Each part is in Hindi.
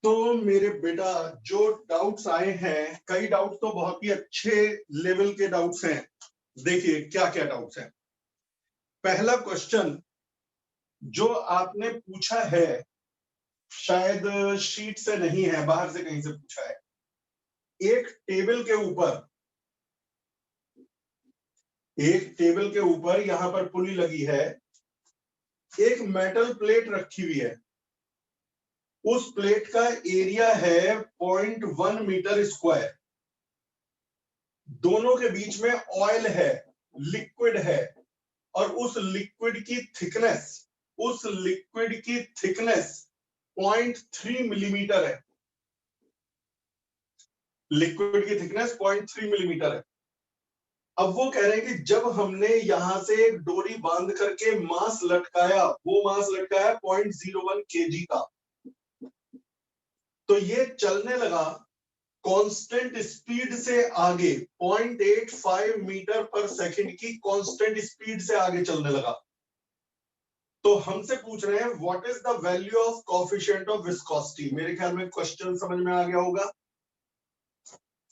तो मेरे बेटा जो डाउट्स आए हैं, कई डाउट तो बहुत ही अच्छे लेवल के डाउट्स हैं। देखिए क्या क्या डाउट्स हैं। पहला क्वेश्चन जो आपने पूछा है, शायद शीट से नहीं है, बाहर से कहीं से पूछा है। एक टेबल के ऊपर यहां पर पुली लगी है, एक मेटल प्लेट रखी हुई है, उस प्लेट का एरिया है 0.1 मीटर स्क्वायर, दोनों के बीच में ऑयल है, लिक्विड है, और उस लिक्विड की थिकनेस 0.3 मिलीमीटर है। लिक्विड की थिकनेस 0.3 मिलीमीटर है। अब वो कह रहे हैं कि जब हमने यहां से एक डोरी बांध करके मास लटकाया, वो मास लटकाया 0.01 केजी का, तो ये चलने लगा कांस्टेंट स्पीड से आगे, 0.85 मीटर पर सेकंड की कांस्टेंट स्पीड से आगे चलने लगा। तो हमसे पूछ रहे हैं what is the value of coefficient of viscosity. मेरे ख्याल में क्वेश्चन समझ में आ गया होगा।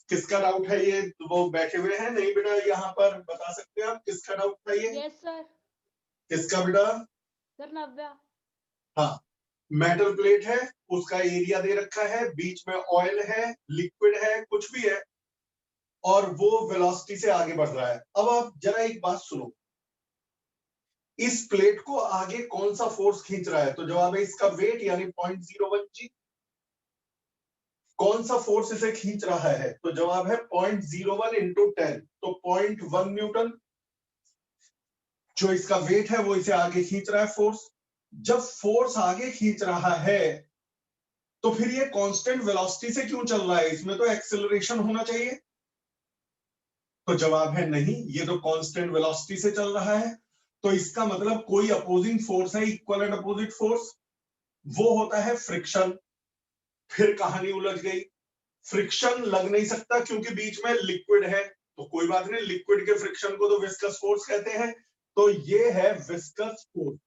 किसका डाउट है ये? वो बैठे हुए हैं नहीं बेटा, यहाँ पर बता सकते हैं आप किसका डाउट था ये? Yes sir. किसका बेटा? सर नव्या। हाँ, मेटल प्लेट है, उसका एरिया दे रखा है, बीच में ऑयल है, लिक्विड है, कुछ भी है, और वो वेलोसिटी से आगे बढ़ रहा है। अब आप जरा एक बात सुनो, इस प्लेट को आगे कौन सा फोर्स खींच रहा है? तो जवाब है इसका वेट, यानी 0.01 जी। कौन सा फोर्स इसे खींच रहा है? तो जवाब है 0.01 इंटू 10, तो 0.1 न्यूटन। जो इसका वेट है वो इसे आगे खींच रहा है फोर्स। जब फोर्स आगे खींच रहा है तो फिर ये कांस्टेंट वेलोसिटी से क्यों चल रहा है? इसमें तो एक्सेलरेशन होना चाहिए। तो जवाब है नहीं, ये तो कांस्टेंट वेलोसिटी से चल रहा है। तो इसका मतलब कोई अपोजिंग फोर्स है, इक्वल एंड अपोजिट फोर्स, वो होता है फ्रिक्शन। फिर कहानी उलझ गई। फ्रिक्शन लग नहीं सकता क्योंकि बीच में लिक्विड है, तो कोई बात नहीं, लिक्विड के फ्रिक्शन को तो विस्कस फोर्स कहते हैं, तो ये है विस्कस फोर्स।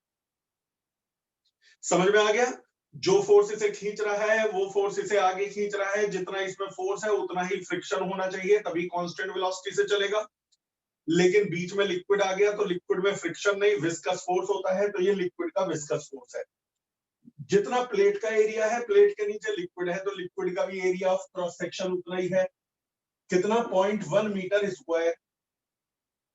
समझ में आ गया? जो फोर्स इसे खींच रहा है वो फोर्स इसे आगे खींच रहा है, जितना इसमें फोर्स है उतना ही फ्रिक्शन होना चाहिए, तभी कांस्टेंट वेलोसिटी से चलेगा। लेकिन बीच में लिक्विड आ गया तो लिक्विड में फ्रिक्शन नहीं, विस्कस फोर्स होता है, तो ये लिक्विड का विस्कस फोर्स है। जितना प्लेट का एरिया है, प्लेट के नीचे लिक्विड है, तो लिक्विड का भी एरिया ऑफ क्रॉस सेक्शन उतना ही है। कितना? 0.1 मीटर स्क्वायर।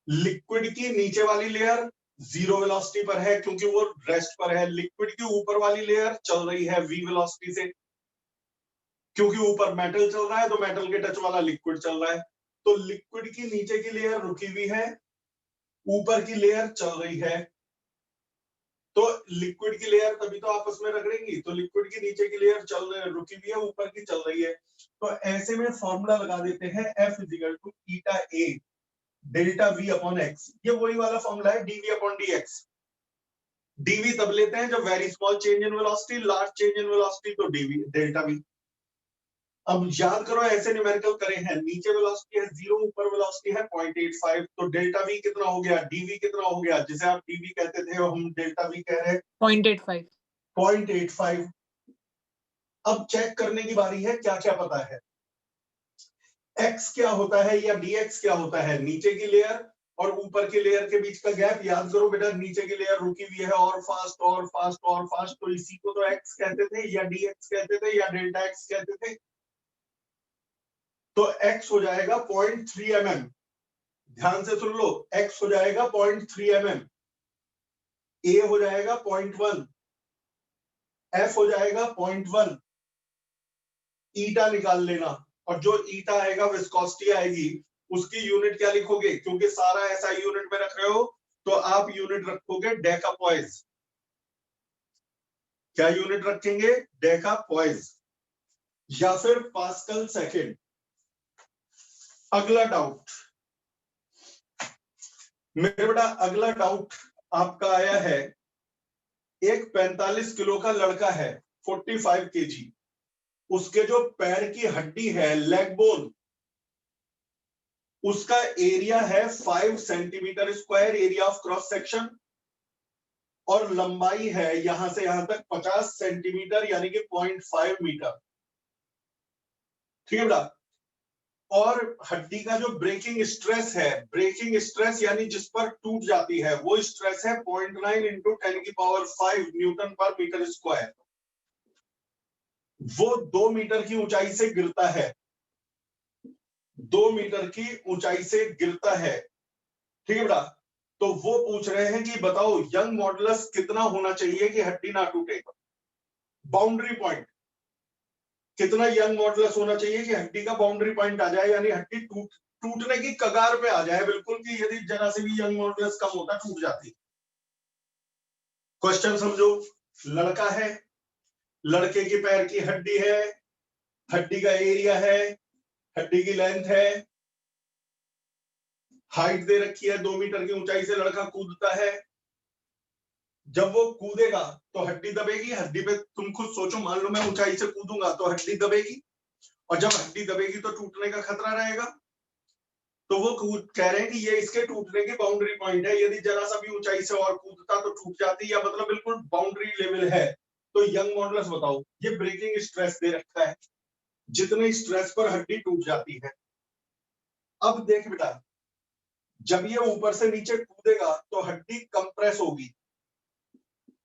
लिक्विड की नीचे वाली लेयर जीरो वेलोसिटी पर है क्योंकि वो रेस्ट पर है। लिक्विड की ऊपर वाली लेयर चल रही है v वेलोसिटी से, क्योंकि ऊपर मेटल चल रहा है तो मेटल के टच वाला लिक्विड चल रहा है। तो लिक्विड की नीचे की लेयर रुकी हुई है, ऊपर की लेयर चल रही है। तो लिक्विड की लेयर तभी तो आपस में रगड़ेंगी, तो लिक्विड की नीचे की लेयर रुकी हुई है, ऊपर की चल रही है। तो ऐसे में फॉर्मूला लगा देते हैं F is equal to eta A delta v upon X. ये वही वाला फॉर्मूला है, dv अपॉन dx। dv तब लेते हैं जब very small change in velocity, large change in velocity तो dv डेल्टा v। अब याद करो ऐसे न्यूमेरिकल करे हैं, नीचे वेलोसिटी है 0, ऊपर वेलोसिटी है 0.85, तो डेल्टा v कितना हो गया, dv कितना हो गया, जिसे आप dv कहते थे हम डेल्टा v कह रहे हैं 0.85। अब चेक करने की बारी है क्या क्या पता है। x क्या होता है या dx क्या होता है? नीचे की लेयर और ऊपर की लेयर के बीच का गैप। याद करो बेटा, नीचे की लेयर रुकी हुई है और फास्ट और फास्ट और फास्ट, तो इसी को तो x कहते थे या dx कहते थे या डेल्टा x कहते थे। तो x हो जाएगा 0.3 mm। ध्यान से सुन लो, x हो जाएगा 0.3 mm, a हो जाएगा 0.1, f हो जाएगा 0.1। ईटा निकाल लेना, और जो ईटा आएगा विस्कोसिटी आएगी, उसकी यूनिट क्या लिखोगे? क्योंकि सारा ऐसा यूनिट में रख रहे हो तो आप यूनिट रखोगे डेकापॉइज। क्या यूनिट रखेंगे? डेकापॉइज या फिर पास्कल सेकेंड। अगला डाउट मेरे बेटा, अगला डाउट आपका आया है, एक 45 किलो का लड़का है, 45 केजी, उसके जो पैर की हड्डी है, लेग बोन, उसका एरिया है 5 centimetre square, area of cross section, और लंबाई है यहां से यहां तक 50 सेंटीमीटर यानी कि 0.5 मीटर। ठीक है बेटा। और हड्डी का जो ब्रेकिंग स्ट्रेस है, ब्रेकिंग स्ट्रेस यानी जिस पर टूट जाती है, वो स्ट्रेस है 0.9 इंटू 10⁵ न्यूटन पर मीटर स्क्वायर। वो 2 मीटर की ऊंचाई से गिरता है, 2 मीटर की ऊंचाई से गिरता है। ठीक है बेटा। तो वो पूछ रहे हैं कि बताओ यंग मॉडुलस कितना होना चाहिए कि हड्डी ना टूटे। बाउंड्री पॉइंट कितना यंग मॉडुलस होना चाहिए कि हड्डी का बाउंड्री पॉइंट आ जाए, यानी हड्डी टूटने की कगार पे आ जाए बिल्कुल, कि यदि जरा से भी यंग मॉडुलस कम होता टूट जाती। क्वेश्चन समझो। लड़का है, लड़के के पैर की हड्डी है, हड्डी का एरिया है, हड्डी की लेंथ है, हाइट दे रखी है, 2 मीटर की ऊंचाई से लड़का कूदता है। जब वो कूदेगा तो हड्डी दबेगी, हड्डी पे तुम खुद सोचो, मान लो मैं ऊंचाई से कूदूंगा तो हड्डी दबेगी, और जब हड्डी दबेगी तो टूटने का खतरा रहेगा। तो वो कह रहे हैं कि ये इसके टूटने की बाउंड्री पॉइंट है, यदि जरा सा भी ऊंचाई से और कूदता तो टूट जाती, या मतलब बिल्कुल बाउंड्री लेवल है। तो यंग मॉडुलस बताओ। ये ब्रेकिंग स्ट्रेस दे रखा है, जितने स्ट्रेस पर हड्डी टूट जाती है। अब देख बेटा, जब ये ऊपर से नीचे कूदेगा तो हड्डी कंप्रेस होगी,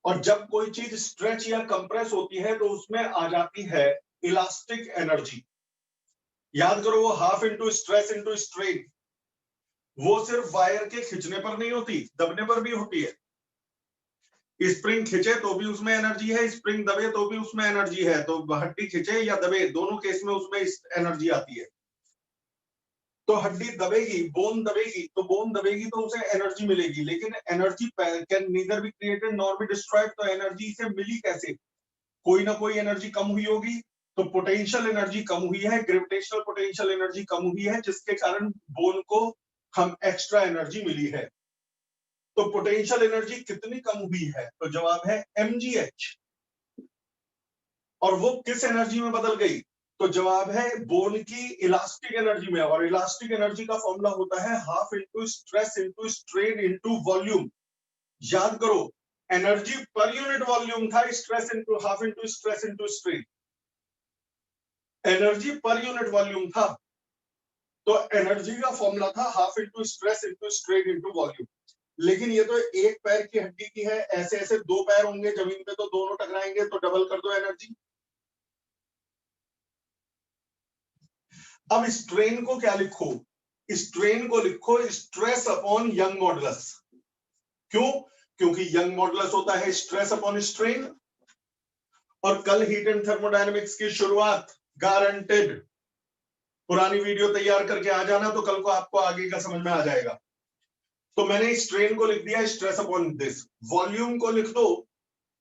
और जब कोई चीज स्ट्रेच या कंप्रेस होती है तो उसमें आ जाती है इलास्टिक एनर्जी। याद करो, वो half into stress into strain, वो सिर्फ वायर के खींचने पर नहीं होती, दबने पर भी होती है। स्प्रिंग खींचे तो भी उसमें एनर्जी है, स्प्रिंग दबे तो भी उसमें एनर्जी है। तो हड्डी खींचे या दबे, दोनों केस में उसमें एनर्जी आती है। तो हड्डी दबेगी, बोन दबेगी, तो बोन दबेगी तो उसे एनर्जी मिलेगी, लेकिन energy can neither be created nor be destroyed. तो एनर्जी इसे मिली कैसे? कोई ना कोई एनर्जी कम हुई होगी। तो पोटेंशियल एनर्जी कम हुई है, ग्रेविटेशनल पोटेंशियल एनर्जी कम हुई है, जिसके कारण बोन को हम एक्स्ट्रा एनर्जी मिली है। तो पोटेंशियल एनर्जी कितनी कम हुई है? तो जवाब है mgh। और वो किस एनर्जी में बदल गई? तो जवाब है बोन की इलास्टिक एनर्जी में। और इलास्टिक एनर्जी का फॉर्मूला होता है half into stress into strain into volume. याद करो, एनर्जी पर यूनिट वॉल्यूम था, stress into half into stress into strain, energy per unit volume था। तो एनर्जी का फॉर्मूला था half into stress into strain into volume. लेकिन ये तो एक पैर की हड्डी की है, ऐसे ऐसे 2 पैर होंगे जमीन पे तो दोनों टकराएंगे, तो डबल कर दो एनर्जी। अब स्ट्रेन को क्या लिखो? स्ट्रेन को लिखो स्ट्रेस अपॉन यंग मॉडुलस। क्यों? क्योंकि यंग मॉडुलस होता है स्ट्रेस अपॉन स्ट्रेन। और कल हीट एंड थर्मोडायनेमिक्स की शुरुआत गारंटेड। पुरानी वीडियो तैयार करके आ जाना, तो कल को आपको आगे का समझ में आ जाएगा। तो मैंने स्ट्रेन को लिख दिया स्ट्रेस अपॉन दिस। वॉल्यूम को लिख दो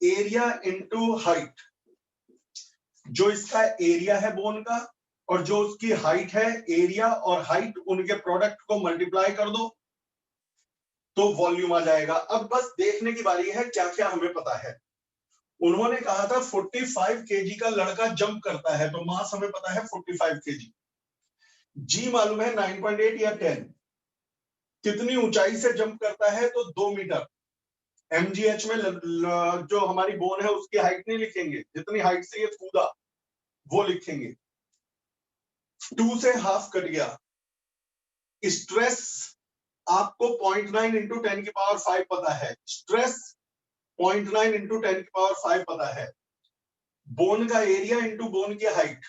एरिया इंटू हाइट। जो इसका एरिया है बोन का, और जो उसकी हाइट है, एरिया और हाइट उनके प्रोडक्ट को मल्टीप्लाई कर दो तो वॉल्यूम आ जाएगा। अब बस देखने की बारी है क्या क्या हमें पता है। उन्होंने कहा था 45 केजी का लड़का जंप करता है, तो मास हमें पता है 45 केजी। जी मालूम है 9.8 या 10। कितनी ऊंचाई से जंप करता है? तो 2 मीटर। mgh में जो हमारी बोन है उसकी हाइट नहीं लिखेंगे, जितनी हाइट से ये कूदा वो लिखेंगे। 2 से हाफ कट गया। स्ट्रेस आपको 0.9 इंटू 10⁵ पता है, स्ट्रेस 0.9 इंटू 10⁵ पता है। बोन का एरिया इंटू बोन की हाइट,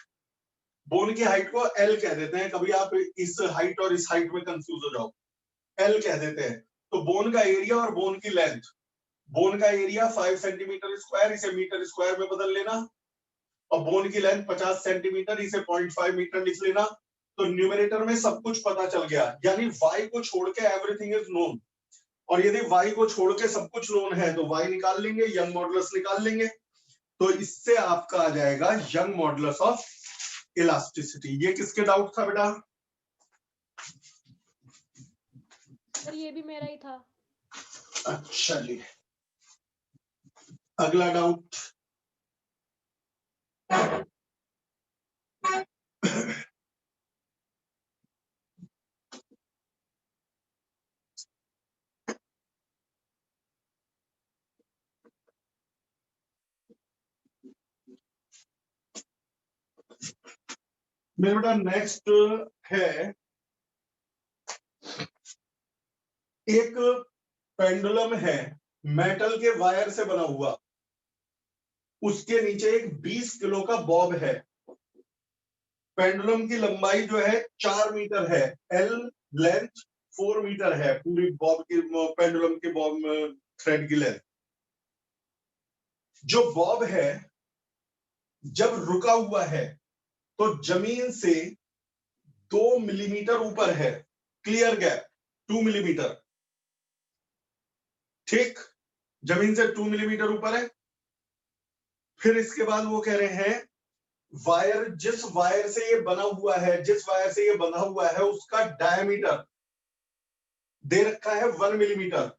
बोन की हाइट को L कह देते हैं, कभी आप इस हाइट और इस हाइट में कंफ्यूज हो जाओ, L कह देते हैं। तो बोन का एरिया और बोन की लेंथ, बोन का एरिया 5 सेंटीमीटर स्क्वायर, इसे मीटर स्क्वायर में बदल लेना, और बोन की लेंथ 50 सेंटीमीटर, इसे 0.5 मीटर लिख लेना। तो न्यूमरेटर में सब कुछ पता चल गया, यानी y को छोड़ के एवरीथिंग इज नोन। और यदि y को छोड़ के सब कुछ नोन है तो y निकाल लेंगे, यंग मॉडुलस निकाल लेंगे। तो इससे आपका आ जाएगा यंग मॉडुलस ऑफ इलास्टिसिटी। ये किसके डाउट था बेटा? सर ये भी मेरा ही था। अच्छा जी, अगला डाउट। मेरा बेटा नेक्स्ट है एक पेंडुलम है, मेटल के वायर से बना हुआ, उसके नीचे एक 20 किलो का बॉब है। पेंडुलम की लंबाई जो है 4 मीटर है, एल लेंथ 4 मीटर है, पूरी बॉब की पेंडुलम के बॉब थ्रेड की लेंथ। जो बॉब है जब रुका हुआ है तो जमीन से 2 मिलीमीटर ऊपर है, क्लियर गैप 2 मिलीमीटर, ठीक, जमीन से 2 मिलीमीटर ऊपर है। फिर इसके बाद वो कह रहे हैं वायर, जिस वायर से ये बना हुआ है, जिस वायर से ये बंधा हुआ है उसका डायमीटर दे रखा है 1 मिलीमीटर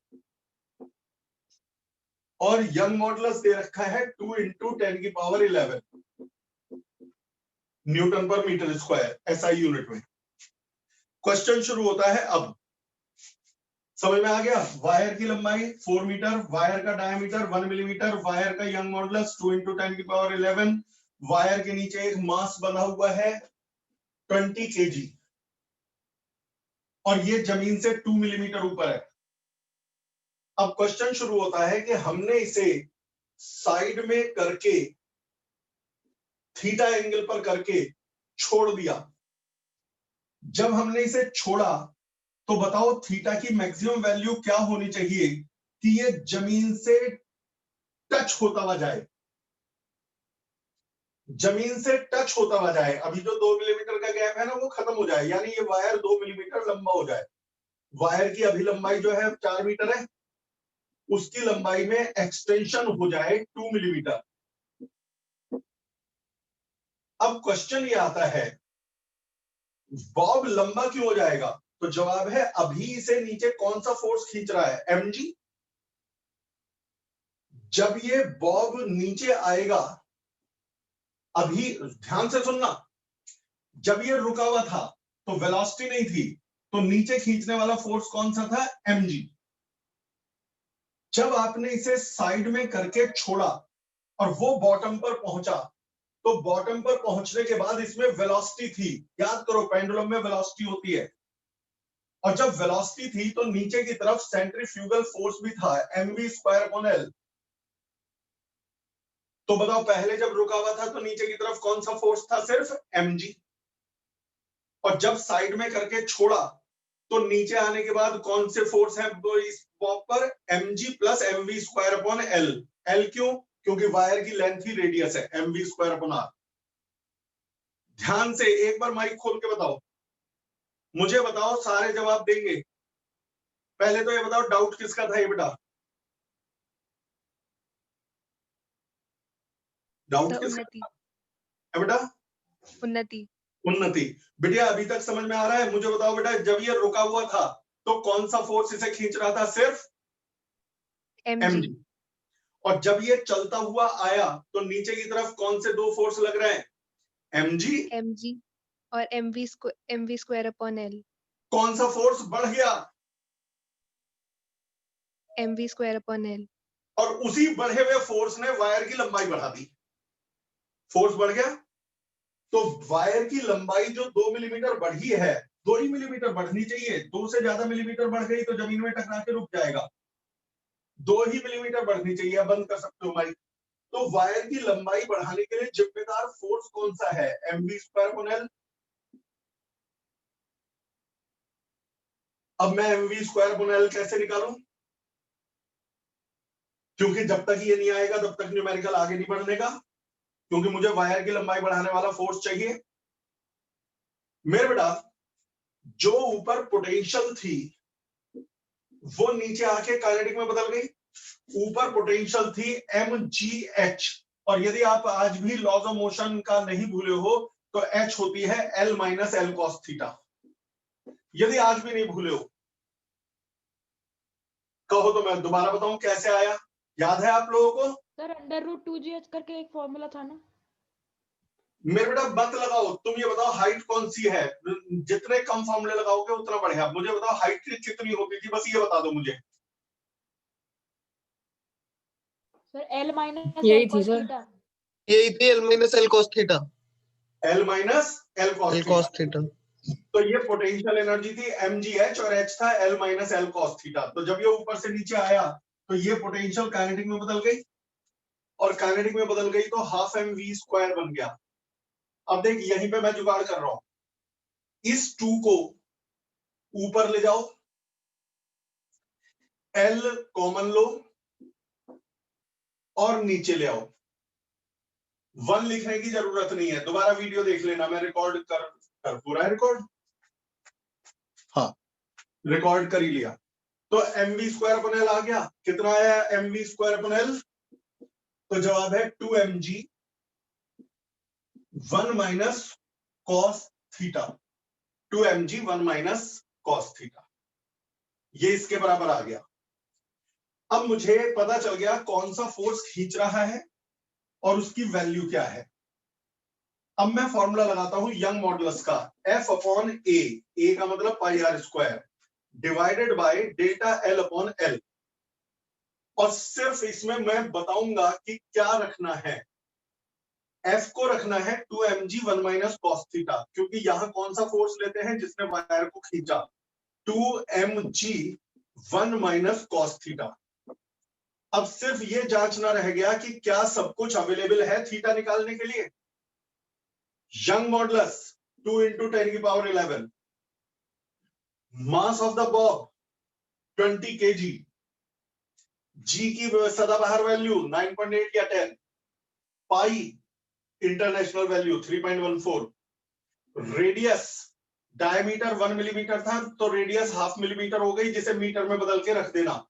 और यंग मॉडुलस दे रखा है 2 × 10⁻11 न्यूटन पर मीटर स्क्वायर, एसआई यूनिट में। क्वेश्चन शुरू होता है अब, समझ में आ गया? वायर की लंबाई 4 मीटर, वायर का डायमीटर 1 मिलीमीटर, वायर का यंग मॉडुलस 2 × 10⁻11, वायर के नीचे एक मास बना हुआ है 20 kg और ये जमीन से 2 मिलीमीटर ऊपर है। अब क्वेश्चन शुरू होता है कि हमने इसे साइड में करके थीटा एंगल पर करके छोड़ दिया। जब हमने इसे छोड़ा तो बताओ थीटा की मैक्सिमम वैल्यू क्या होनी चाहिए कि ये जमीन से टच होता हुआ जाए, जमीन से टच होता हुआ जाए। अभी जो 2 मिलीमीटर का गैप है ना वो खत्म हो जाए, यानी ये वायर 2 मिलीमीटर लंबा हो जाए। वायर की अभी लंबाई जो है 4 मीटर है, उसकी लंबाई में एक्सटेंशन हो जाए 2 मिलीमीटर। अब क्वेश्चन ये आता है बॉब लंबा क्यों हो जाएगा? तो जवाब है अभी इसे नीचे कौन सा फोर्स खींच रहा है? mg। जब ये बॉब नीचे आएगा, अभी ध्यान से सुनना, जब ये रुका हुआ था तो वेलोसिटी नहीं थी, तो नीचे खींचने वाला फोर्स कौन सा था? mg। जब आपने इसे साइड में करके छोड़ा और वो बॉटम पर पहुंचा, तो बॉटम पर पहुंचने के बाद इसमें वेलोसिटी थी। याद करो पेंडुलम में वेलोसिटी होती है, और जब वेलोसिटी थी तो नीचे की तरफ सेंट्रीफ्यूगल फोर्स भी था, mv²/L। तो बताओ पहले जब रुका हुआ था तो नीचे की तरफ कौन सा फोर्स था? सिर्फ mg। और जब साइड में करके छोड़ा तो नीचे आने के बाद कौन से फोर्स है इस बॉब पर? mg + mv²/L। L क्यों? क्योंकि वायर की लेंथ ही रेडियस है, mv²/r। ध्यान से एक बार माइक खोल के बताओ, मुझे बताओ, सारे जवाब देंगे। पहले तो ये बताओ डाउट किसका था ये बेटा? डाउट किसका था बेटा? उन्नति। उन्नति। बेटा अभी तक समझ में आ रहा है? मुझे बताओ बेटा, जब ये रुका हुआ था तो कौन सा फोर्स इसे खींच रहा था? सिर्फ mg। और जब ये चलता हुआ आया तो नीचे की तरफ कौन से दो फोर्स लग रहे हैं? mg और mv²/L। कौन सा फोर्स बढ़ गया? mv²/L। और उसी बढ़े हुए फोर्स ने वायर की लंबाई बढ़ा दी। फोर्स बढ़ गया तो वायर की लंबाई जो 2 मिलीमीटर बढ़ी है, 2 ही मिलीमीटर बढ़नी चाहिए, 2 से ज्यादा मिलीमीटर बढ़ गई तो जमीन में टकरा के रुक जाएगा। 2 ही मिलीमीटर बढ़नी चाहिए। अब बंद कर सकते हो माइक। तो वायर की लंबाई बढ़ाने के लिए जिम्मेदार फोर्स कौन सा है? mv²/L। अब मैं mv²/L कैसे निकालूं? क्योंकि जब तक ये नहीं आएगा तब तक न्यूमेरिकल आगे नहीं बढ़ने का, क्योंकि मुझे वायर की लंबाई बढ़ाने वाला फोर्स चाहिए। मेरे बेटा जो ऊपर पोटेंशियल थी वो नीचे आके काइनेटिक में बदल गई। ऊपर पोटेंशियल थी mgh, और यदि आप आज भी लॉज ऑफ मोशन का नहीं भूले हो तो h होती है L - L cos थीटा। यदि आज भी नहीं भूले हो कहो तो मैं दोबारा बताऊं कैसे आया, याद है आप लोगों को? सर √2gh करके एक फॉर्मूला था ना। मेरे बेटा मत लगाओ, तुम ये बताओ हाइट कौन सी है? जितने कम फॉर्मूले लगाओगे उतना बढ़िया। मुझे बताओ हाइट कितनी होती थी, बस ये बता दो मुझे। सर L - यही L थी cos सर। थीटा। यही थी L - L cos theta. L minus L cos L cos theta. तो ये पोटेंशियल एनर्जी थी mgh और h था L minus L cos theta. तो जब ये ऊपर से नीचे आया तो ये पोटेंशियल काइनेटिक में बदल गई और काइनेटिक में बदल गई तो हाफ mv स्क्वायर बन गया। अब देख यहीं पे मैं जुगाड़ कर रहा हूं, इस 2 को ऊपर ले जाओ, L कॉमन लो और नीचे ले आओ। 1 लिखने की जरूरत नहीं है, दोबारा वीडियो देख लेना, मैं रिकॉर्ड कर पूरा है रिकॉर्ड, हाँ रिकॉर्ड कर ही लिया। तो mv स्क्वायर अपन एल आ गया, कितना आया mv स्क्वायर अपन एल, तो जवाब है 2mg 1 minus cos theta, 2mg 1 minus cos theta, ये इसके बराबर आ गया। अब मुझे पता चल गया कौन सा फोर्स खींच रहा है और उसकी वैल्यू क्या है। अब मैं फॉर्मूला लगाता हूं यंग मॉडुलस का, F अपॉन ए का मतलब pi R square divided by delta L upon L, और सिर्फ इसमें मैं बताऊंगा कि क्या रखना है। F को रखना है 2mg 1 माइनस कॉस थीटा, क्योंकि यहां कौन सा फोर्स लेते हैं जिसने वायर को खींचा, 2mg 1 माइनस कॉस थीटा। अब सिर्फ ये जांचना रह गया कि क्या सब कुछ अवेलेबल है थीटा निकालने के लिए। यंग मॉडुलस 2 into 10 की power 11, mass of the bob 20 kg, G की सदाबहार वैल्यू 9.8 या 10, pi international value 3.14, radius diameter 1 millimetre था तो रेडियस हाफ मिलीमीटर हो गई, जिसे मीटर में बदल के रख देना।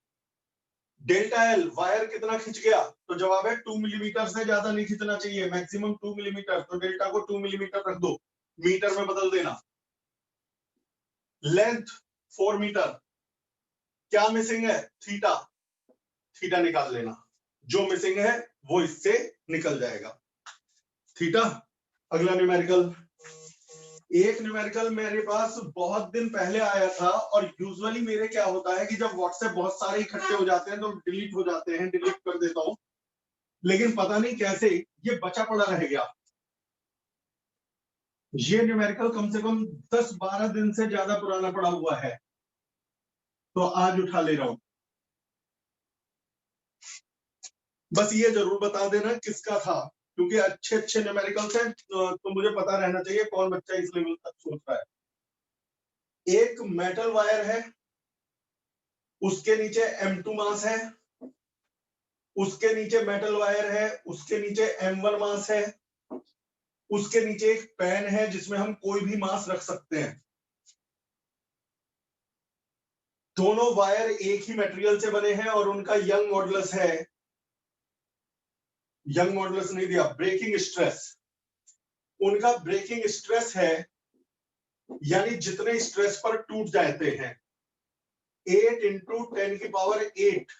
डेल्टा एल वायर कितना खिंच गया, तो जवाब है 2 मिलीमीटर से ज्यादा नहीं खिंचना चाहिए, मैक्सिमम 2 मिलीमीटर, तो डेल्टा को 2 मिलीमीटर रख दो, मीटर में बदल देना। लेंथ 4 मीटर, क्या मिसिंग है, थीटा, थीटा निकाल लेना, जो मिसिंग है वो इससे निकल जाएगा। थीटा। अगला न्यूमेरिकल, एक न्यूमेरिकल मेरे पास बहुत दिन पहले आया था, और यूजुअली मेरे क्या होता है कि जब व्हाट्सएप बहुत सारे इकट्ठे हो जाते हैं तो डिलीट हो जाते हैं, डिलीट कर देता हूं, लेकिन पता नहीं कैसे ये बचा पड़ा रह गया। ये न्यूमेरिकल कम से कम 10-12 दिन से ज्यादा पुराना पड़ा हुआ है, तो आज उठा ले रहा हूं। बस ये जरूर बता देना किसका था, क्योंकि अच्छे अच्छे न्यूमेरिकल्स हैं तो मुझे पता रहना चाहिए कौन बच्चा इस लेवल तक सोच रहा है। एक मेटल वायर है, उसके नीचे M2 मास है, उसके नीचे मेटल वायर है, उसके नीचे M1 मास है, उसके नीचे एक पेन है जिसमें हम कोई भी मास रख सकते हैं। दोनों वायर एक ही मटेरियल से बने हैं और उनका यंग मॉडुलस है, यंग मॉडुलस नहीं दिया, ब्रेकिंग स्ट्रेस, उनका ब्रेकिंग स्ट्रेस है, यानी जितने स्ट्रेस पर टूट जाते हैं 8 into 10 की पावर 8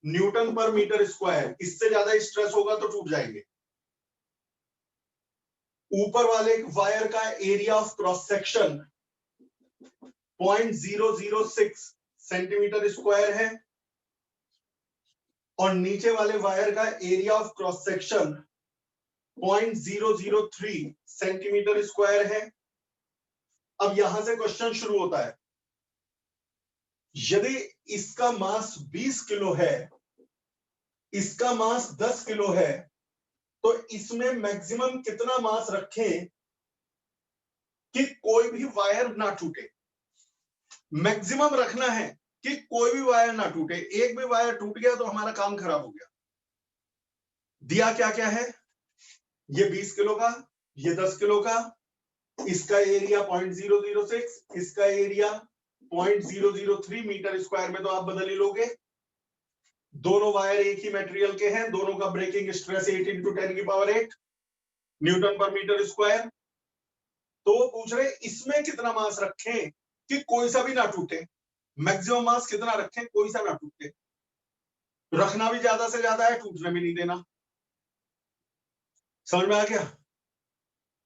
न्यूटन पर मीटर स्क्वायर, इससे ज्यादा स्ट्रेस होगा तो टूट जाएंगे। ऊपर वाले वायर का area of cross section 0.006 centimetre square है, और नीचे वाले वायर का area of cross section 0.003 centimetre square है। अब यहां से क्वेश्चन शुरू होता है, यदि इसका मास 20 किलो है, इसका मास 10 किलो है, तो इसमें मैक्सिमम कितना मास रखें कि कोई भी वायर ना टूटे। मैक्सिमम रखना है कि कोई भी वायर ना टूटे, एक भी वायर टूट गया तो हमारा काम खराब हो गया। दिया क्या क्या है, ये 20 किलो का, ये 10 किलो का, इसका एरिया 0.006, इसका एरिया 0.003 मीटर स्क्वायर में तो आप बदल ही लोगे। दोनों वायर एक ही मटेरियल के हैं, दोनों का ब्रेकिंग स्ट्रेस 8 into 10 की पावर 8 न्यूटन पर मीटर स्क्वायर। तो वो पूछ रहे इसमें कितना मास रखें कि कोई सा भी ना टूटे, मैक्सिमम मास कितना रखें कोई सा ना टूटे। रखना भी ज्यादा से ज्यादा है, टूटने भी नहीं देना। समझ में आ गया।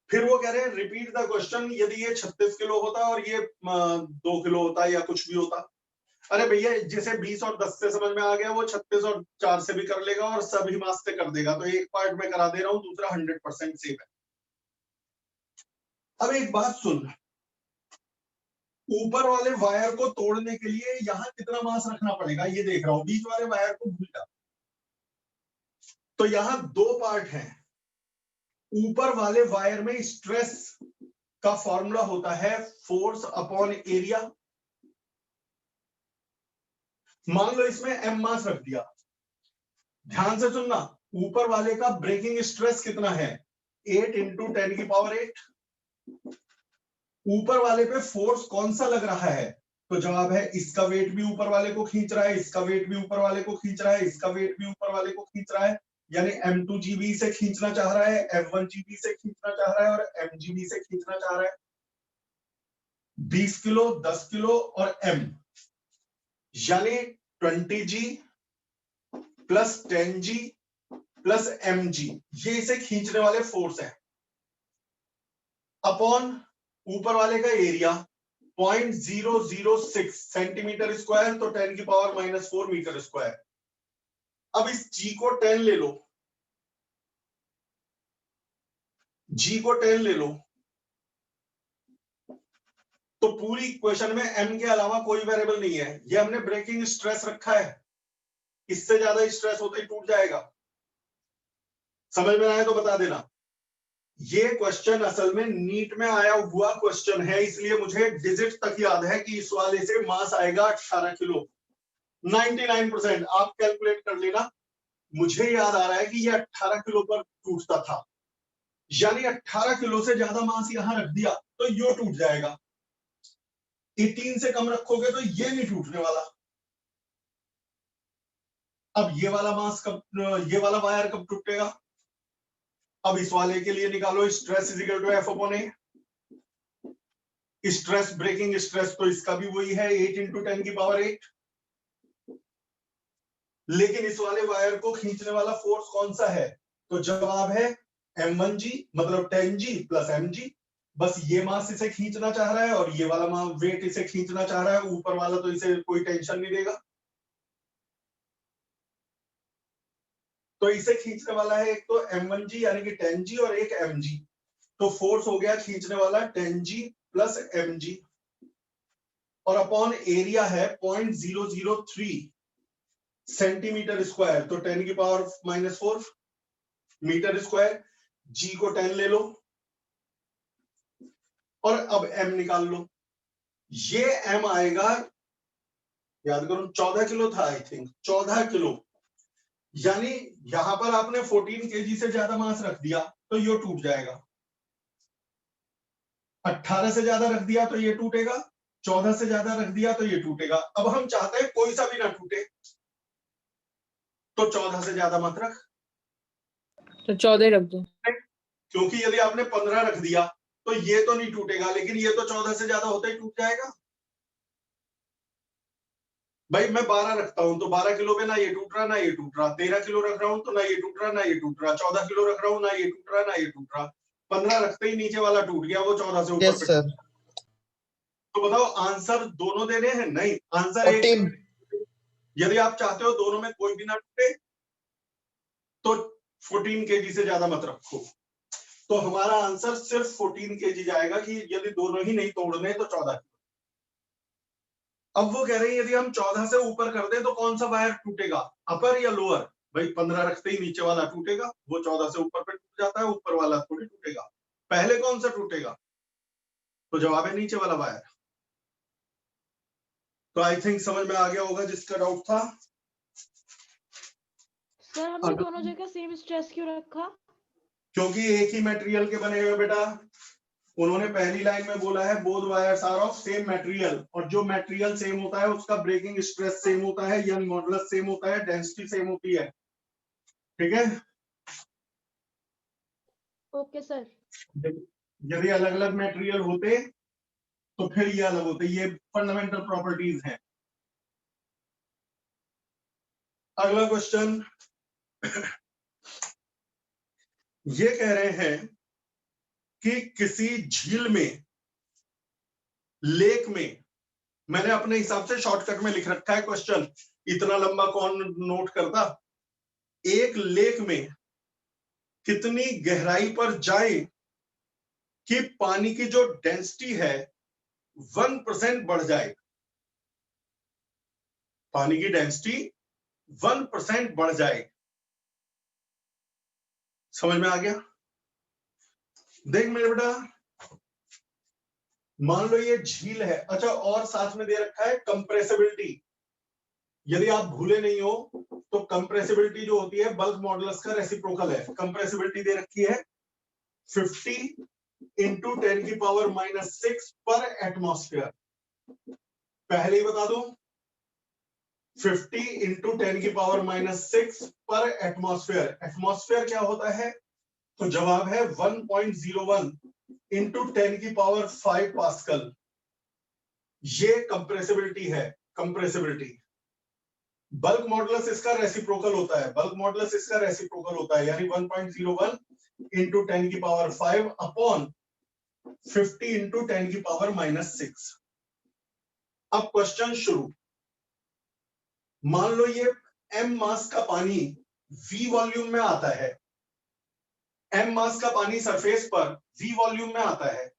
फिर वो कह रहे हैं रिपीट द क्वेश्चन, यदि ये 36 किलो होता और ये 2 किलो होता या कुछ भी होता। अरे भैया जिसे 20 और 10 से समझ में आ गया वो 36 और 4 से भी कर लेगा और सभी मास से कर देगा, तो एक पार्ट में करा दे रहा हूं, दूसरा 100% सेफ है। अब एक बात सुन, ऊपर वाले वायर को तोड़ने के लिए यहां कितना मास रखना पड़ेगा ये देख रहा हूं, बीच वाले वायर को भूल जा। तो यहां दो पार्ट हैं। ऊपर वाले वायर में स्ट्रेस का फॉर्मूला होता है फोर्स अपॉन एरिया। मान लो इसमें m मास रख दिया, ध्यान से सुनना, ऊपर वाले का ब्रेकिंग स्ट्रेस कितना है 8 इंटू 10 की पावर 8। ऊपर वाले पे फोर्स कौन सा लग रहा है, तो जवाब है इसका वेट भी ऊपर वाले को खींच रहा है, इसका वेट भी ऊपर वाले को खींच रहा है, इसका वेट भी ऊपर वाले को खींच रहा है, यानी M2GB से खींचना चाह रहा है, M1GB से खींचना चाह रहा है और MGB से खींचना चाह रहा है। 20 किलो, 10 किलो और M, यानी 20G plus 10G plus mg, ये इसे खींचने वाले फोर्स है, अपॉन ऊपर वाले का एरिया 0.006 सेंटीमीटर स्क्वायर, तो 10 की पावर -4 मीटर स्क्वायर। अब इस g को 10 ले लो, g को 10 ले लो, तो पूरी इक्वेशन में m के अलावा कोई वेरिएबल नहीं है। ये हमने ब्रेकिंग स्ट्रेस रखा है, इससे ज्यादा स्ट्रेस होता ही टूट जाएगा। समझ में आए तो बता देना। ये क्वेश्चन असल में नीट में आया हुआ क्वेश्चन है, इसलिए मुझे डिजिट तक याद है कि इस वाले से मास आएगा 18 किलो। 99% आप कैलकुलेट कर लेना। मुझे याद आ रहा है कि ये 18 किलो पर टूटता था, यानी 18 किलो से ज्यादा मास यहां रख दिया तो ये टूट जाएगा। 18 से कम रखोगे तो ये नहीं टूटने वाला। अब ये वाला मास कब, ये वाला वायर कब टूटेगा? अब इस वाले के लिए निकालो, stress is equal to F upon A. Stress, breaking stress तो इसका भी वही है 8 इंटू 10 की पावर 8। लेकिन इस वाले वायर को खींचने वाला फोर्स कौन सा है, तो जवाब है m1g, मतलब 10g प्लस mg। बस ये मास इसे खींचना चाह रहा है और ये वाला वेट इसे खींचना चाह रहा है। ऊपर वाला तो इसे कोई टेंशन नहीं देगा, तो इसे खींचने वाला है एक तो m1g यानी कि 10g और एक mg। तो फोर्स हो गया खींचने वाला 10g प्लस mg, और अपॉन एरिया है 0.003 सेंटीमीटर स्क्वायर, तो 10 की पावर -4 मीटर स्क्वायर। g को 10 ले लो और अब m निकाल लो। ये m आएगा, याद करो 14 किलो था आई थिंक, 14 किलो। यानी यहां पर आपने 14 kg से ज्यादा मास रख दिया तो ये टूट जाएगा। 18 से ज्यादा रख दिया तो ये टूटेगा, 14 से ज्यादा रख दिया तो ये टूटेगा। अब हम चाहते हैं कोई सा भी ना टूटे, तो 14 से ज्यादा मत रख, तो 14 रख दो, क्योंकि यदि आपने 15 रख दिया तो ये तो नहीं टूटेगा, लेकिन ये तो 14 से ज्यादा होता ही टूट जाएगा। भाई मैं 12 रखता हूं तो 12 किलो पे ना ये टूट रहा ना ये टूट रहा, 13 किलो रख रहा हूं तो ना ये टूट रहा ना ये टूट रहा, 14 किलो रख रहा हूं ना ये टूट रहा ना ये टूट रहा। 15 रखते ही नीचे वाला टूट गया, वो 14 से ऊपर पे। तो बताओ आंसर दोनों देने हैं? नहीं, आंसर एक। यदि आप चाहते हो दोनों में कोई भी ना टूटे तो 14 kg से ज्यादा मत रखो। तो हमारा आंसर सिर्फ 14 kg जाएगा कि यदि दोनों ही नहीं तोड़ने तो 14। अब वो कह रहे हैं यदि हम 14 से ऊपर कर दें तो कौन सा वायर टूटेगा, अपर या लोअर? भाई 15 रखते ही नीचे वाला टूटेगा, वो 14 से ऊपर पे टूट जाता है, ऊपर वाला थोड़ी टूटेगा। पहले कौन सा टूटेगा? तो जवाब है नीचे वाला वायर। तो आई थिंक समझ में आ गया होगा जिसका डाउट था। सर हमने दोनों जगह सेम स्ट्रेस क्यों रखा? क्योंकि एक ही मटेरियल के बने हुए बेटा। उन्होंने पहली लाइन में बोला है both wires are of same material, और जो मटेरियल सेम होता है उसका ब्रेकिंग स्ट्रेस सेम होता है, यंग मॉडुलस सेम होता है, डेंसिटी सेम होती है। ठीक है, ओके सर। यदि अलग अलग मटेरियल होते तो फिर ये अलग होते। ये फंडामेंटल प्रॉपर्टीज हैं। अगला क्वेश्चन ये कह रहे हैं कि किसी झील में, लेक में, मैंने अपने हिसाब से शॉर्टकट में लिख रखा है क्वेश्चन, इतना लंबा कौन नोट करता। एक लेक में कितनी गहराई पर जाएं कि पानी की जो डेंसिटी है 1% बढ़ जाए, पानी की डेंसिटी 1% बढ़ जाए। समझ में आ गया? देख मेरे बेटा, मान लो ये झील है, अच्छा, और साथ में दे रखा है कंप्रेसिबिलिटी। यदि आप भूले नहीं हो तो कंप्रेसिबिलिटी जो होती है बल्क मॉडुलस का रेसिप्रोकल है। कंप्रेसिबिलिटी दे रखी है 50 इंटू 10⁻⁻6 पर एटमॉस्फेयर। पहले ही बता दो, 50 इंटू 10⁻⁻6 पर एटमॉस्फेयर। एटमॉस्फेयर क्या होता है? तो जवाब है 1.01 इंटू 10⁵ पास्कल। ये कंप्रेसिबिलिटी है, कंप्रेसिबिलिटी। बल्क मॉडुलस इसका रेसिप्रोकल होता है, बल्क मॉडुलस इसका रेसिप्रोकल होता है, यानी 1.01 इंटू 10⁵ अपॉन 50 इंटू 10⁻⁻6। अब क्वेश्चन शुरू। मान लो ये m मास का पानी v वॉल्यूम में आता है, m मास का पानी सरफेस पर v वॉल्यूम में आता है।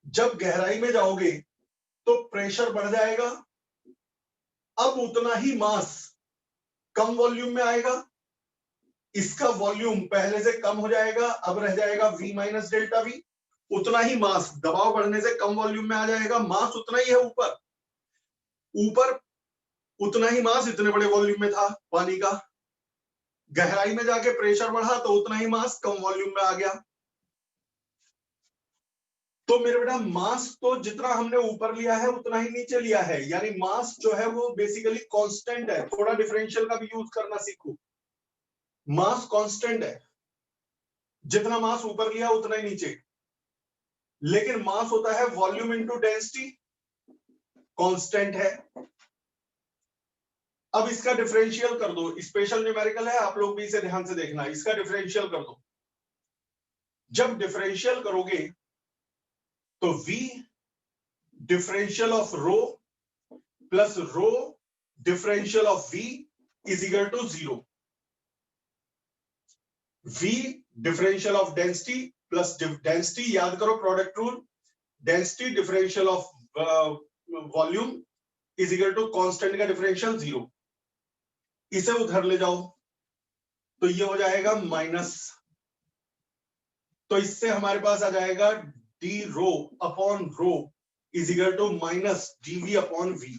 जब गहराई में जाओगे तो प्रेशर बढ़ जाएगा, अब उतना ही मास कम वॉल्यूम में आएगा। इसका वॉल्यूम पहले से कम हो जाएगा, अब रह जाएगा v माइनस डेल्टा v। उतना ही मास दबाव बढ़ने से कम वॉल्यूम में आ जाएगा, मास उतना ही है ऊपर, ऊपर उतना ही मास इतने बड़े वॉल्यूम में था पानी का। गहराई में जाके प्रेशर बढ़ा तो उतना ही मास कम वॉल्यूम में आ गया। तो मेरे बेटा मास तो जितना हमने ऊपर लिया है उतना ही नीचे लिया है, यानी मास जो है वो बेसिकली कांस्टेंट है। थोड़ा डिफरेंशियल का भी यूज करना सीखो। मास कांस्टेंट है, जितना मास ऊपर लिया उतना ही नीचे। लेकिन मास होता है वॉल्यूम इनटू डेंसिटी, कांस्टेंट है। अब इसका डिफरेंशियल कर दो, स्पेशल न्यूमेरिकल है, आप लोग भी इसे ध्यान से देखना। इसका डिफरेंशियल कर दो। जब डिफरेंशियल करोगे तो v differential of rho plus rho differential of v is equal to 0। v differential of density plus density, याद करो product rule, density differential of volume is equal to constant का डिफरेंशियल 0। इसे उधर ले जाओ तो ये हो जाएगा माइनस, तो इससे हमारे पास आ जाएगा D rho upon rho is equal to minus DV upon V.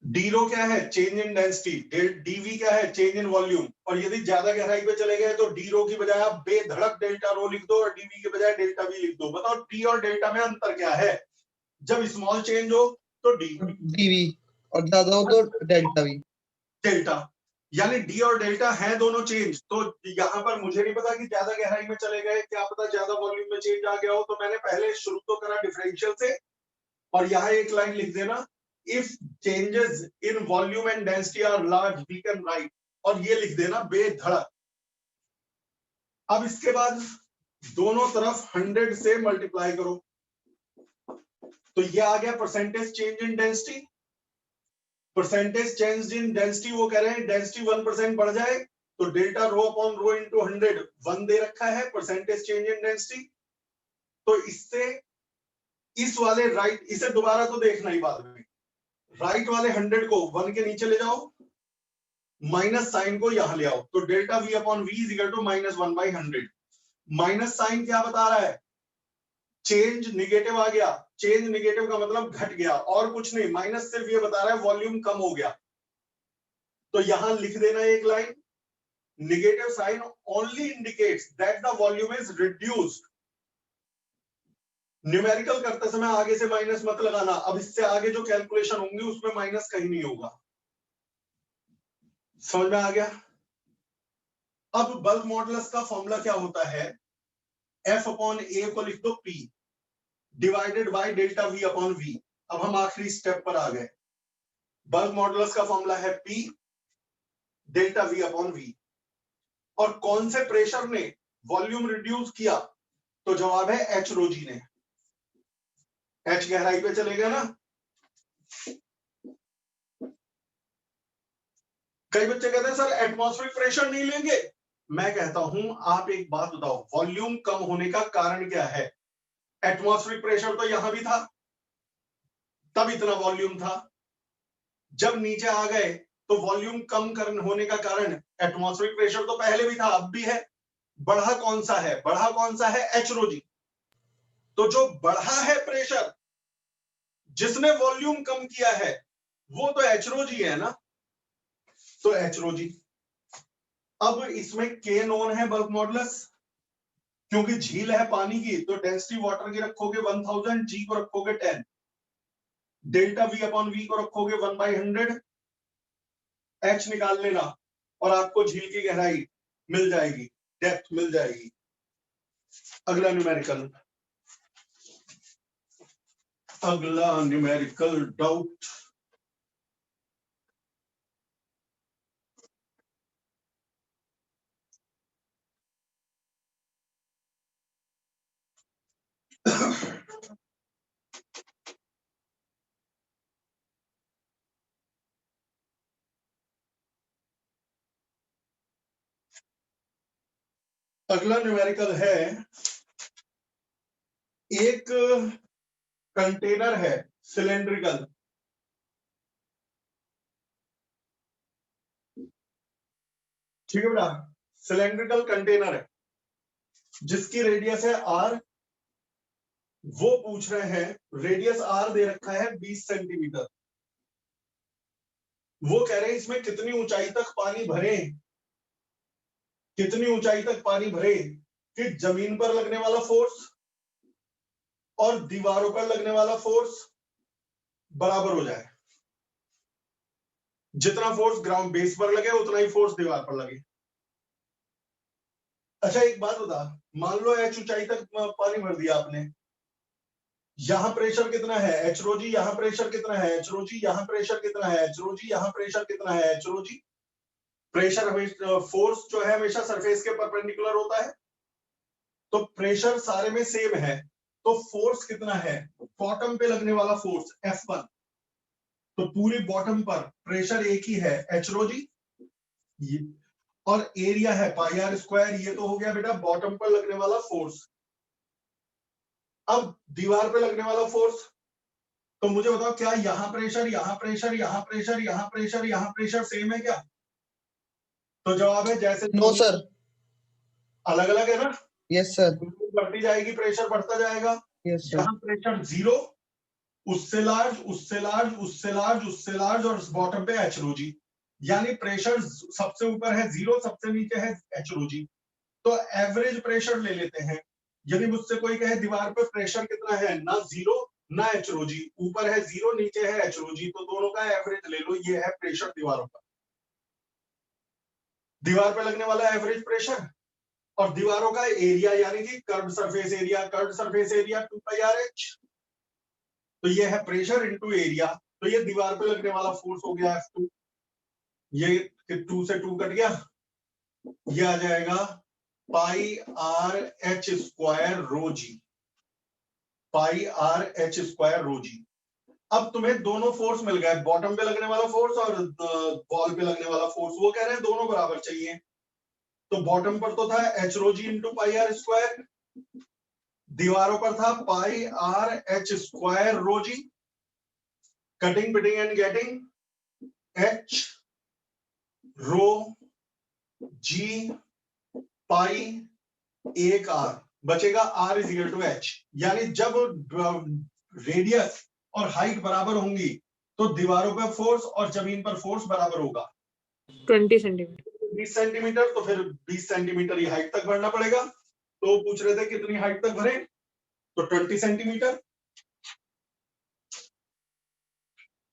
D rho क्या है? Change in density. डीवी क्या है? Change in volume. और यदि ज्यादा गहराई पे चले गए तो डी रो की बजाय आप बेधड़क डेल्टा रो लिख दो और डीवी के बजाय डेल्टा वी लिख दो। बताओ डी और डेल्टा में अंतर क्या है? जब स्मॉल चेंज हो तो डी, डीवी, और ज्यादा हो तो डेल्टा वी। डेल्टा, यानी डी और डेल्टा है दोनों चेंज। तो यहाँ पर मुझे नहीं पता कि ज्यादा गहराई में चले गए, क्या पता ज्यादा वॉल्यूम में चेंज आ गया हो, तो मैंने पहले शुरू तो करा डिफरेंशियल से। और यहाँ एक लाइन लिख देना, if changes in volume and density are large we can write, और ये लिख देना बेधड़क। अब इसके बाद दोनों तरफ 100 से मल्टीप्लाई करो, तो ये आ गया percentage change in density. Percentage change in density, वो कह रहे हैं डेंसिटी 1% बढ़ जाए तो delta rho upon rho into 100 1 दे रखा है परसेंटेज चेंज इन डेंसिटी। तो इससे इस वाले राइट, इसे दोबारा तो देखना ही बाद में, राइट वाले 100 को 1 के नीचे ले जाओ, माइनस साइन को यहां ले आओ, तो delta V upon V is equal to -1/100। Minus sign क्या बता रहा है? चेंज निगेटिव आ गया। चेंज निगेटिव का मतलब घट गया, और कुछ नहीं। माइनस सिर्फ ये बता रहा है वॉल्यूम कम हो गया। तो यहां लिख देना एक line, negative sign only indicates that the volume is reduced. Numerical करते समय आगे से माइनस मत लगाना, अब इससे आगे जो कैलकुलेशन होंगी उसमें माइनस कहीं नहीं होगा। समझ में आ गया? अब बल्क मॉडुलस का फॉर्मूला क्या होता है? F अपॉन ए को लिख दो P divided by delta V upon V। अब हम आखिरी स्टेप पर आ गए। बल्क मॉडुलस का फॉर्मूला है P delta V upon V। और कौन से प्रेशर ने वॉल्यूम रिड्यूस किया? तो जवाब है H रो जी ने। H गहराई पे चले गए ना। कई बच्चे कहते हैं सर एटमॉस्फेरिक प्रेशर नहीं लेंगे, मैं कहता हूं आप एक बात बताओ, वॉल्यूम कम होने का कारण क्या है? एटमॉस्फेरिक प्रेशर तो यहां भी था, तब इतना वॉल्यूम था। जब नीचे आ गए तो वॉल्यूम कम होने का कारण एटमॉस्फेरिक प्रेशर तो पहले भी था, अब भी है। बढ़ा कौन सा है? बढ़ा कौन सा है? एच रो जी। तो जो बढ़ा है प्रेशर, जिसने वॉल्यूम कम किया है, वो तो एच रो जी है ना। तो एच रो जी। अब इसमें के नोन है बल्क मॉडुलस, क्योंकि झील है पानी की, तो डेंसिटी वाटर की रखोगे 1000, जी को रखोगे 10, डेल्टा वी अपॉन वी को रखोगे 1/100, एच निकाल लेना और आपको झील की गहराई मिल जाएगी, डेप्थ मिल जाएगी। अगला न्यूमेरिकल डाउट। अगला न्यूमेरिकल है, एक कंटेनर है सिलेंड्रिकल, ठीक है बेटा, सिलेंड्रिकल कंटेनर है जिसकी रेडियस है आर। वो पूछ रहे हैं, रेडियस आर दे रखा है 20 सेंटीमीटर। वो कह रहे हैं इसमें कितनी ऊंचाई तक पानी भरे, कितनी ऊंचाई तक पानी भरे कि जमीन पर लगने वाला फोर्स और दीवारों पर लगने वाला फोर्स बराबर हो जाए। जितना फोर्स ग्राउंड बेस पर लगे उतना ही फोर्स दीवार पर लगे। अच्छा एक बात बता, मान लो एच ऊंचाई तक पानी भर दिया आपने, यहां प्रेशर कितना है? एच रो जी। यहां प्रेशर कितना है? एच रो जी। यहां प्रेशर कितना है? एच रो जी। यहां प्रेशर कितना है? एच रो जी। प्रेशर हमेशा, फोर्स जो है हमेशा सरफेस के परपेंडिकुलर होता है, तो प्रेशर सारे में सेम है। तो फोर्स कितना है? बॉटम पे लगने वाला फोर्स F1, तो पूरी बॉटम पर प्रेशर एक ही है, एच रो जी। और एरिया है पाई आर स्क्वायर। ये तो हो गया बेटा बॉटम पर लगने वाला फोर्स। अब दीवार पे लगने वाला फोर्स, तो मुझे बताओ क्या यहां प्रेशर, यहां प्रेशर, यहां प्रेशर, यहां प्रेशर, यहां प्रेशर सेम है क्या? तो जवाब है जैसे नो सर। अलग अलग है ना। Yes sir. बढ़ती जाएगी, प्रेशर बढ़ता जाएगा। Yes sir. यहाँ प्रेशर जीरो, उससे लार्ज, उससे लार्ज, उससे लार्ज, उससे लार्ज, और बॉटम पे एच रो जी। यानी प्रेशर सबसे ऊपर है जीरो, सबसे नीचे है एच रो जी। तो एवरेज प्रेशर ले लेते हैं। यदि मुझसे कोई कहे दीवार पे प्रेशर कितना है, ना जीरो ना एच रो जी, ऊपर है जीरो नीचे है एच रो जी, तो दोनों का एवरेज ले लो। ये है प्रेशर दीवारों पर, दीवार पे लगने वाला एवरेज प्रेशर, और दीवारों का एरिया यानी कि curve surface area. Curve surface area 2πRH। तो ये है प्रेशर इनटू एरिया। तो ये दीवार पे लगने वाला फोर्स हो गया F2। ये 2 से 2 कट गया, ये आ जाएगा πRH² रो जी, πRH² रो जी। अब तुम्हें दोनों फोर्स मिल गए, बॉटम पे लगने वाला फोर्स और वॉल पे लगने वाला फोर्स। वो कह रहे हैं दोनों बराबर चाहिए। तो बॉटम पर तो था एच रो जी इंटू πR², दीवारों पर था πRH² rho G. Cutting biting and getting H rho G pi एक आर, बचेगा R is equal to H. यानी जब रेडियस और हाइट बराबर होंगी तो दीवारों पर फोर्स और जमीन पर फोर्स बराबर होगा। 20 सेंटीमीटर। 20 सेंटीमीटर, तो फिर 20 सेंटीमीटर ही हाइट तक भरना पड़ेगा। तो पूछ रहे थे कितनी हाइट तक भरे, तो 20 सेंटीमीटर।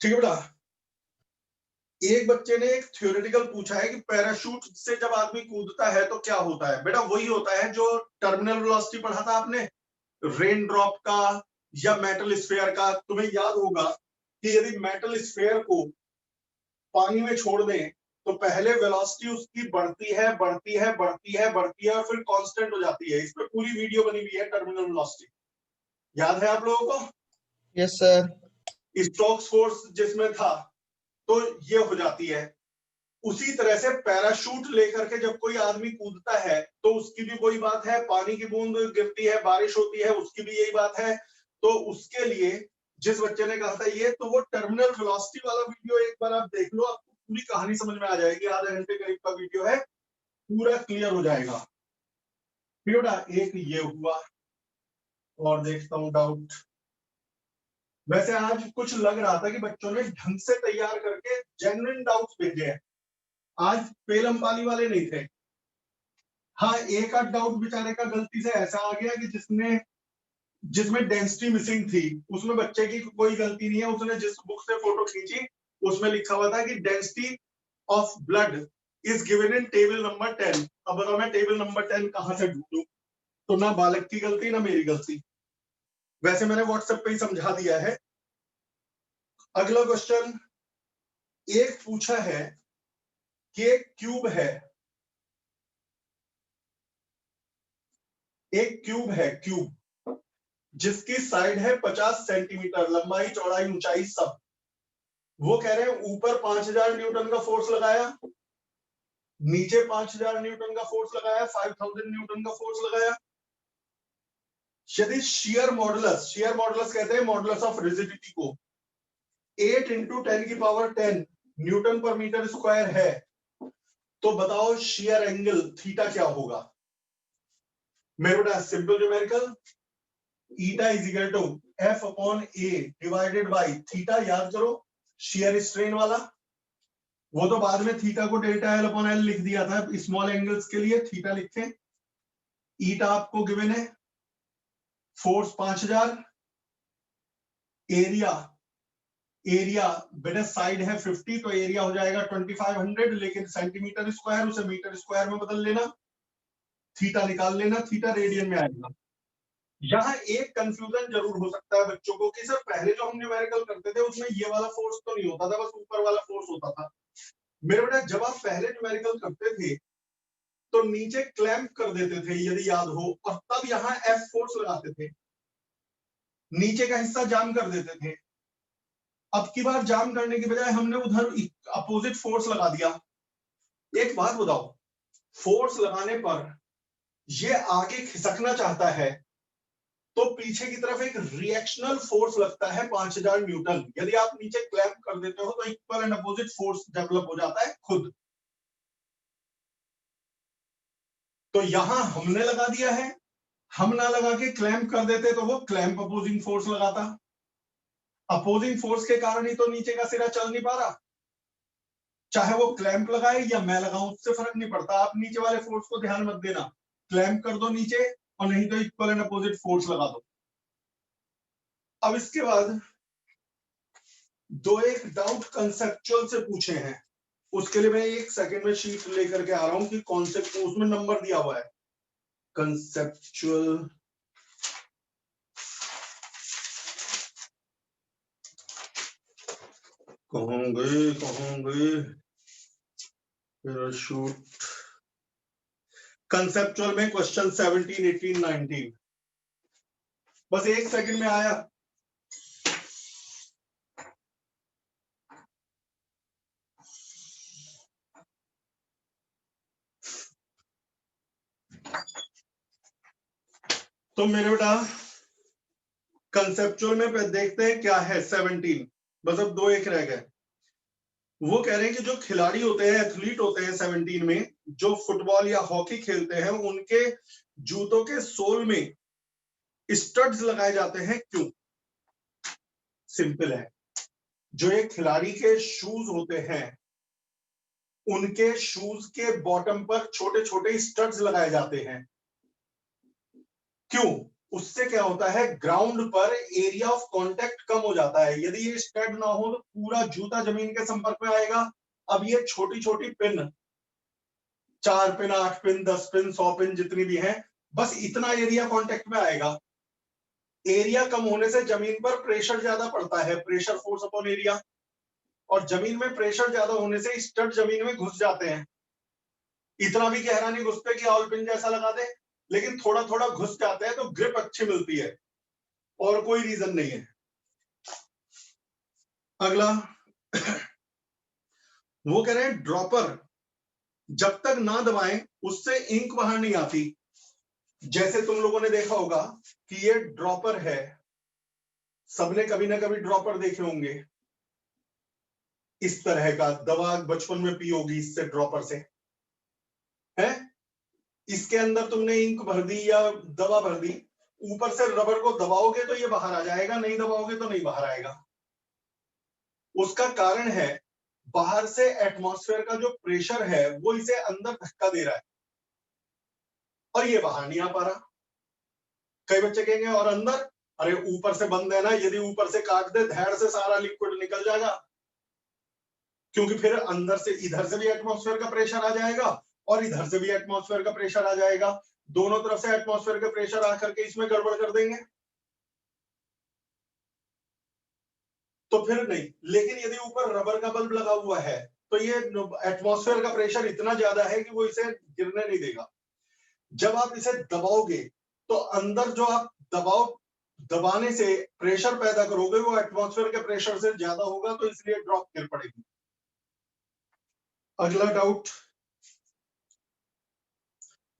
ठीक है बेटा। एक बच्चे ने एक थ्योरेटिकल पूछा है कि पैराशूट से जब आदमी कूदता है तो क्या होता है। बेटा वही होता है जो टर्मिनल वेलोसिटी पढ़ा था आपने, रेन ड्रॉप का या मेटल स्फेयर का। तुम्हें याद होगा कि यदि मेटल स्फेयर को पानी में छोड़ दें तो पहले वेलोसिटी उसकी बढ़ती है, बढ़ती है, बढ़ती है, बढ़ती है, और फिर कांस्टेंट हो जाती है। इस पर पूरी वीडियो बनी हुई है, टर्मिनल वेलोसिटी। याद है आप लोगों को? Yes sir. स्टोक्स फोर्स जिसमें था, तो ये हो जाती है। उसी तरह से पैराशूट लेकर के जब कोई आदमी कूदता है तो उसकी भी वही बात है, पानी की बूंद गिरती है, बारिश होती है, उसकी भी यही बात है। तो उसके लिए जिस बच्चे ने कहा था ये, तो वो टर्मिनल वेलोसिटी वाला वीडियो एक बार आप देख लो, आपको पूरी कहानी समझ में आ जाएगी। आधे घंटे करीब का वीडियो है, पूरा क्लियर हो जाएगा। बेटा एक ये हुआ, और देखता हूं डाउट। वैसे आज कुछ लग रहा था कि बच्चों ने ढंग से तैयार करके जेन्युइन डाउट्स भेजे हैं, आज पेलम पाली वाले नहीं थे। हाँ, एक आध डाउट बेचारे का गलती से ऐसा आ गया कि जिसमें डेंसिटी मिसिंग थी, उसमें बच्चे की कोई गलती नहीं है। उसने जिस बुक से फोटो खींची उसमें लिखा हुआ था कि density of blood is given in table number 10। अब बताओ मैं टेबल नंबर 10 कहां से ढूंढूं? तो ना बालक की गलती ना मेरी गलती। वैसे मैंने व्हाट्सएप पे ही समझा दिया है। अगला क्वेश्चन एक पूछा है कि एक क्यूब है क्यूब जिसकी साइड है 50 सेंटीमीटर, लंबाई चौड़ाई ऊंचाई सब। वो कह रहे हैं ऊपर 5000 न्यूटन का फोर्स लगाया, नीचे 5000 न्यूटन का फोर्स लगाया, 5000 न्यूटन का फोर्स लगाया। यदि शेयर मॉडुलस कहते हैं मॉडुलस ऑफ रिजिडिटी को, 8 × 10⁻10 न्यूटन पर मीटर स्क्वायर है, तो बताओ शेयर एंगल थीटा क्या होगा? मेरे बेटा simple numerical, eta is equal to F/A divided by theta. याद करो शेयर स्ट्रेन वाला, वो तो बाद में थीटा को ΔL/L लिख दिया था स्मॉल एंगल्स के लिए, थीटा लिखे। ईटा आपको गिवन है, फोर्स 5000, एरिया बेटा साइड है 50 तो एरिया हो जाएगा 2500, लेकिन सेंटीमीटर स्क्वायर, उसे मीटर स्क्वायर में बदल लेना, थीटा निकाल लेना, थीटा रेडियन में आएगा। यहाँ एक कंफ्यूजन जरूर हो सकता है बच्चों को कि सर पहले जो हम न्यूमेरिकल करते थे उसमें ये वाला फोर्स तो नहीं होता था, बस ऊपर वाला फोर्स होता था। मेरे बेटा जब आप पहले न्यूमेरिकल करते थे तो नीचे क्लैंप कर देते थे यदि याद हो, और तब यहाँ F फोर्स लगाते थे, नीचे का हिस्सा जाम कर देते थे। अब की बार जाम करने के बजाय हमने उधर अपोजिट फोर्स लगा दिया। एक बात बताओ, फोर्स लगाने पर ये आगे खिसकना चाहता है तो पीछे की तरफ एक रिएक्शनल फोर्स लगता है 5000 न्यूटन। यदि आप नीचे क्लैंप कर देते हो तो equal and opposite force develop हो जाता है खुद। तो यहां हमने लगा दिया है, हम ना लगा के क्लैंप कर देते तो वो क्लैंप अपोजिंग फोर्स लगाता। अपोजिंग फोर्स के कारण ही तो नीचे का सिरा चल नहीं पा रहा। चाहे वो क्लैंप लगाए या मैं लगाऊं उससे फर्क नहीं पड़ता, आप नीचे वाले फोर्स को ध्यान मत देना, क्लैंप कर दो नीचे और नहीं तो इक्वल एंड अपोजिट फोर्स लगा दो। अब इसके बाद एक डाउट कंसेप्चुअल से पूछे हैं, उसके लिए मैं एक सेकंड में शीट लेकर के आ रहा हूं कि कॉन्सेप्ट, उसमें नंबर दिया हुआ है कंसेप्चुअल। कहूंगे शूट कंसेप्चुअल में क्वेश्चन 17, 18, 19, बस एक सेकंड में आया। तो मेरे बेटा कंसेप्चुअल में देखते हैं क्या है 17, बस अब 2 एक रह गए। वो कह रहे हैं कि जो खिलाड़ी होते हैं, एथलीट होते हैं 17 में, जो फुटबॉल या हॉकी खेलते हैं, उनके जूतों के सोल में स्टड्स लगाए जाते हैं, क्यों? सिंपल है, जो एक खिलाड़ी के शूज होते हैं उनके शूज के बॉटम पर छोटे छोटे स्टड्स लगाए जाते हैं, क्यों? उससे क्या होता है, ग्राउंड पर एरिया ऑफ कांटेक्ट कम हो जाता है। यदि ये स्टड ना हो तो पूरा जूता जमीन के संपर्क में आएगा। अब ये छोटी छोटी pin, 4 pin, 8 pin, 10 pin, 100 pin, जितनी भी हैं, बस इतना एरिया कांटेक्ट में आएगा। एरिया कम होने से जमीन पर प्रेशर ज्यादा पड़ता है, प्रेशर फोर्स अपॉन एरिया, और जमीन में प्रेशर ज्यादा होने से स्टड जमीन में घुस जाते हैं। इतना भी गहरा नहीं घुसते कि ऑल पिन जैसा लगा दे, लेकिन थोड़ा थोड़ा घुस जाते हैं तो ग्रिप अच्छी मिलती है, और कोई रीजन नहीं है। अगला वो कह रहे हैं ड्रॉपर जब तक ना दबाएं उससे इंक बाहर नहीं आती। जैसे तुम लोगों ने देखा होगा कि ये ड्रॉपर है, सबने कभी ना कभी ड्रॉपर देखे होंगे, इस तरह का दवा बचपन में पी होगी इससे, ड्रॉपर से है। इसके अंदर तुमने इंक भर दी या दवा भर दी, ऊपर से रबर को दबाओगे तो ये बाहर आ जाएगा, नहीं दबाओगे तो नहीं बाहर आएगा। उसका कारण है बाहर से एटमॉस्फेयर का जो प्रेशर है वो इसे अंदर धक्का दे रहा है और ये बाहर नहीं आ पा रहा। कई बच्चे कहेंगे और अंदर, अरे ऊपर से बंद है ना, यदि ऊपर से काट दे धैर्य से सारा लिक्विड निकल जाएगा, क्योंकि फिर अंदर से इधर से भी एटमॉस्फेयर का प्रेशर आ जाएगा और इधर से भी एटमॉस्फेयर का प्रेशर आ जाएगा, दोनों तरफ से एटमॉस्फेयर का प्रेशर आकर के इसमें गड़बड़ कर देंगे, तो फिर नहीं। लेकिन यदि ऊपर रबर का बल्ब लगा हुआ है तो ये एटमॉस्फेयर का प्रेशर इतना ज्यादा है कि वो इसे गिरने नहीं देगा। जब आप इसे दबाओगे तो अंदर जो आप दबाने से प्रेशर पैदा करोगे वो एटमॉस्फेयर के प्रेशर से ज्यादा होगा, तो इसलिए ड्रॉप गिर पड़ेगी। अगला डाउट,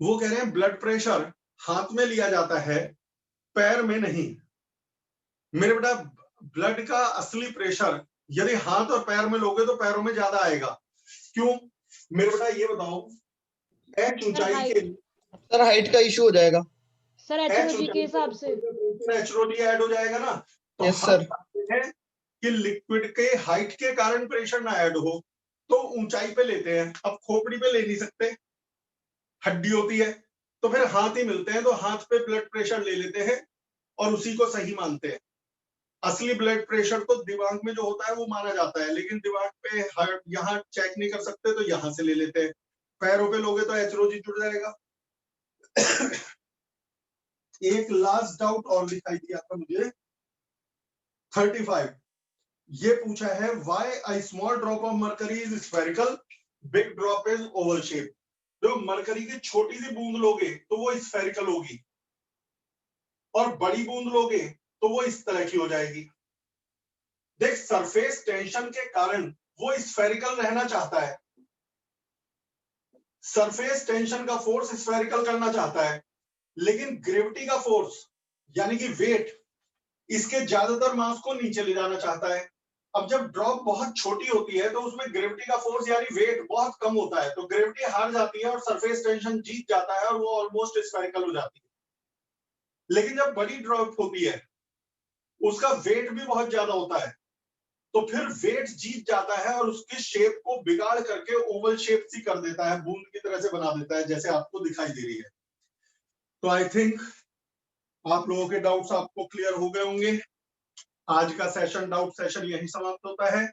वो कह रहे हैं ब्लड प्रेशर हाथ में लिया जाता है पैर में नहीं। मेरे बेटा ब्लड का असली प्रेशर यदि हाथ और पैर में लोगे तो पैरों में ज्यादा आएगा। क्यों मेरे बेटा ये बताओ, एच ऊंचाई के, सर हाइट का इशू हो जाएगा। सर एचओजी के हिसाब से नेचुरली ऐड हो जाएगा ना, तो यस हम सर। चाहते हैं कि लिक्विड के हाइट के कारण प्रेशर ना ऐड हो, तो ऊंचाई पे लेते हैं। अब खोपड़ी पे ले नहीं सकते, हड्डी होती है, तो फिर हाथ ही मिलते हैं, तो हाथ पे ब्लड प्रेशर ले लेते हैं और उसी को सही मानते हैं। असली ब्लड प्रेशर तो दिमाग में जो होता है वो माना जाता है, लेकिन दिमाग पे यहाँ चेक नहीं कर सकते तो यहाँ से ले लेते हैं। पैरों पे लोगे तो एचरोजी जुड़ जाएगा। एक लास्ट डाउट और दिखाई दिया था मुझे, 35 ये पूछा है why a small drop of mercury is spherical, big drop is Oval shape. जो मरकरी की छोटी सी बूंद लोगे तो वो स्फेरिकल होगी और बड़ी बूंद लोगे तो वो इस तरह की हो जाएगी। देख सरफेस टेंशन के कारण वो स्फेरिकल रहना चाहता है, सरफेस टेंशन का फोर्स स्फेरिकल करना चाहता है, लेकिन ग्रेविटी का फोर्स यानी कि वेट इसके ज्यादातर मास को नीचे ले जाना चाहता है। अब जब ड्रॉप बहुत छोटी होती है तो उसमें ग्रेविटी का फोर्स यानी वेट बहुत कम होता है, तो ग्रेविटी हार जाती है और सरफेस टेंशन जीत जाता है और वो ऑलमोस्ट स्फेरिकल हो जाती है। लेकिन जब बड़ी ड्रॉप होती है उसका वेट भी बहुत ज्यादा होता है, तो फिर वेट जीत जाता है और उसकी शेप को बिगाड़ करके ओवल शेप सी कर देता है, बूंद की तरह से बना देता है, जैसे आपको दिखाई दे रही है। तो आई थिंक आप लोगों के डाउट्स आपको क्लियर हो गए होंगे। आज का सेशन डाउट सेशन यही समाप्त होता है।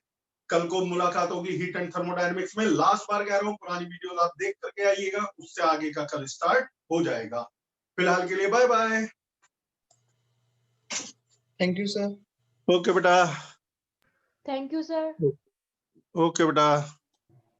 कल को मुलाकात होगी हीट एंड थर्मोडायनेमिक्स में। लास्ट बार कह रहा हूँ पुरानी वीडियो आप देख करके आइएगा, उससे आगे का कल स्टार्ट हो जाएगा। फिलहाल के लिए bye bye. Thank you sir. Okay बेटा, थैंक यू सर। ओके बेटा।